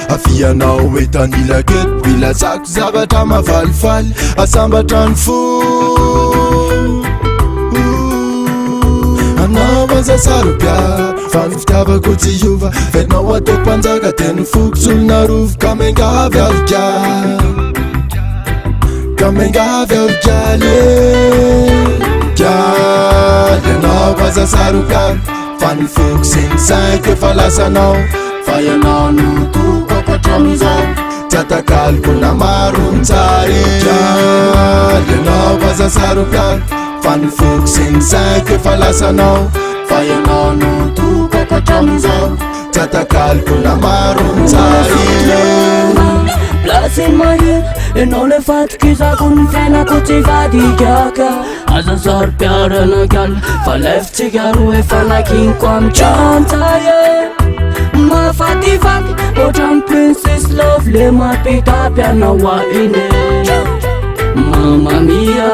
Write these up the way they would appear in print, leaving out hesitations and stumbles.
afianao etanila ket mila tsako zavatra mavalifaly asambatra ny fo anao aza Saropiaro fany fitiavako tsy hiova venao ataoko mpanjaka teny fokots'olona rovo ka mengavy avy Kamengavy avjaly anao aza Saropiaro fany foko sy ny saiko efa lasanao fa ianao no tokako hatramizao tsy atakaliko na maro ny tsara ianao aza Saropiaro fany foko sy ny saiko efa lasanao fa ianao no tokako hatramizao tsy atakaliko na maro ny tsara Placen mahir, enao le fatikizako ny fiainako tsy vadikaka aza Saropiaro anakala fa lefitsika roa efa nakiniko amy trantsa mahafatifaty ohatrany princess love le mampitapy anao aine Mamma mia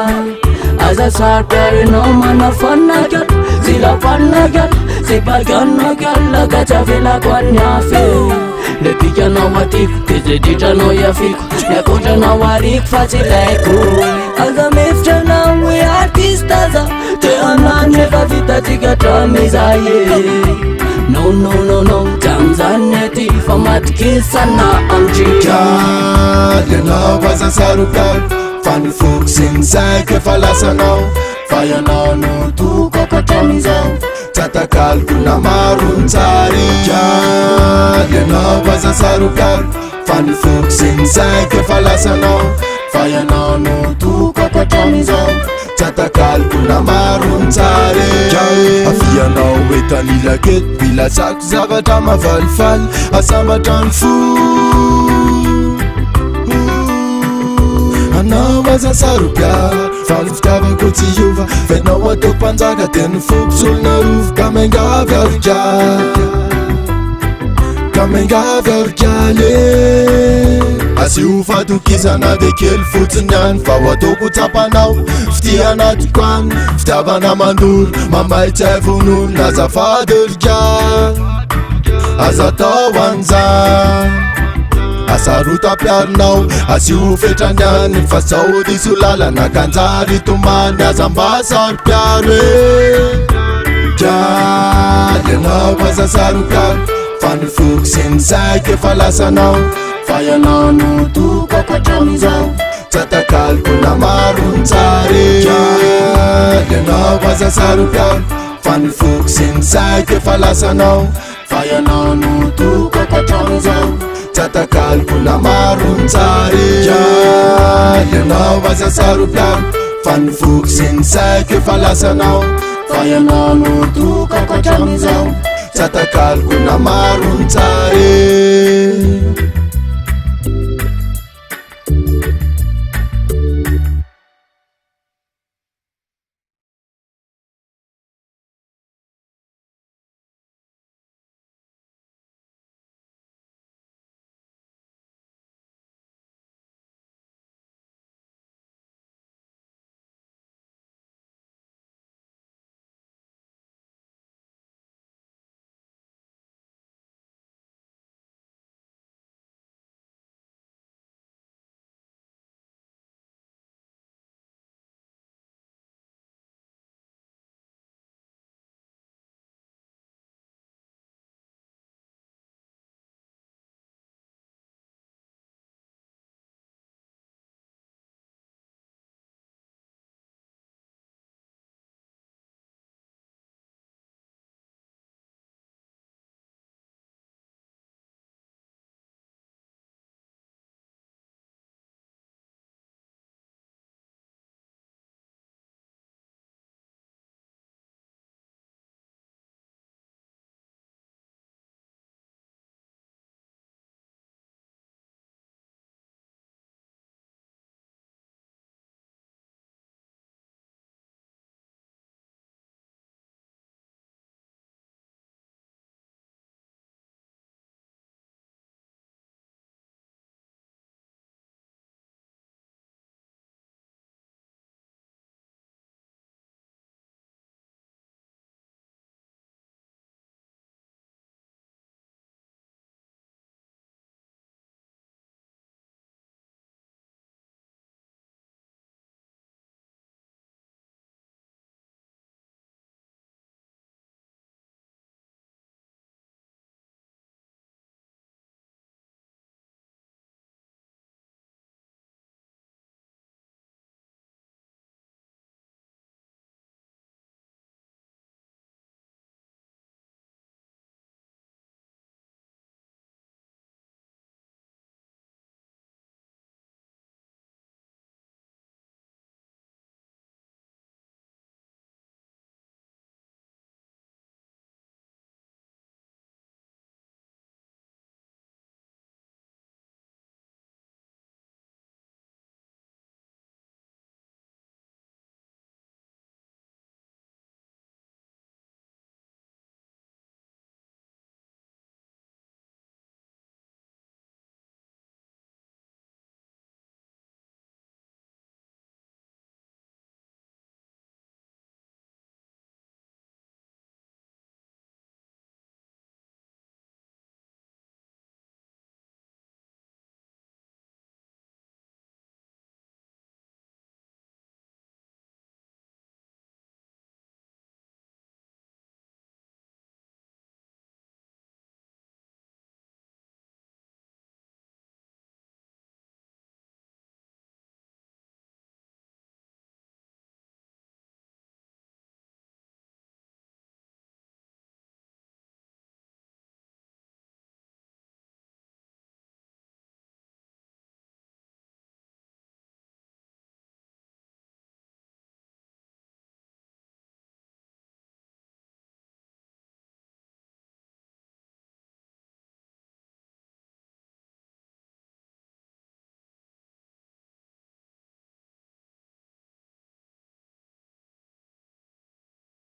aza Saropiaro enao manafanakala zilapanakala zibaganakala ka tsy avelako any afy le pikanao atiko tezeditranao iafiko niakotranao ariko fa tsy laiko aza mefitranao hoe artiste aza te anany efa vitatsika hatramizaye no tramizany aty fa matikisana amtrika ianao aza Saropiaro fany foko sy ny saiko efa lasanao fa ianao no tokako hatramizao tsy atakaliko na maro ny tsara ianao aza Saropiaro fany foko sy ny saiko efa lasanao fa ianao no tokako hatramizao tsy atakaliko na maro ny tsara afianao etanila ket mila tsako zavatra mavalifaly asambatra ny fo anao aza Saropiaro fany fitiavako tsy hiova venao ataoko mpanjaka teny fokots'olona rovo ka mengavy avjaly asio fatokisana de kely fotsiny any fa ho ataoko tsapanao fitianatiko any fitiavana mandolo mamaitsy ay vonolo nazafady rika aza atao an'izany asarotapiarinao asio fetrany any fa zao diso lalana kanjary tomany aza mba Saropiaro ianao aza Saropiaro fany foko sy ny saiko efa lasanao fa ianao no tokako hatramizao tsy atakaliko na maro ny tsara ianao aza Saropiaro fany foko sy ny saiko efa lasanao fa ianao no tokako hatramizao tsy atakaliko na maro ny tsara ianao aza Saropiaro fany foko sy ny saiko efa lasanao fa ianao no tokako hatramizao tsy atakaliko na maro ny tsara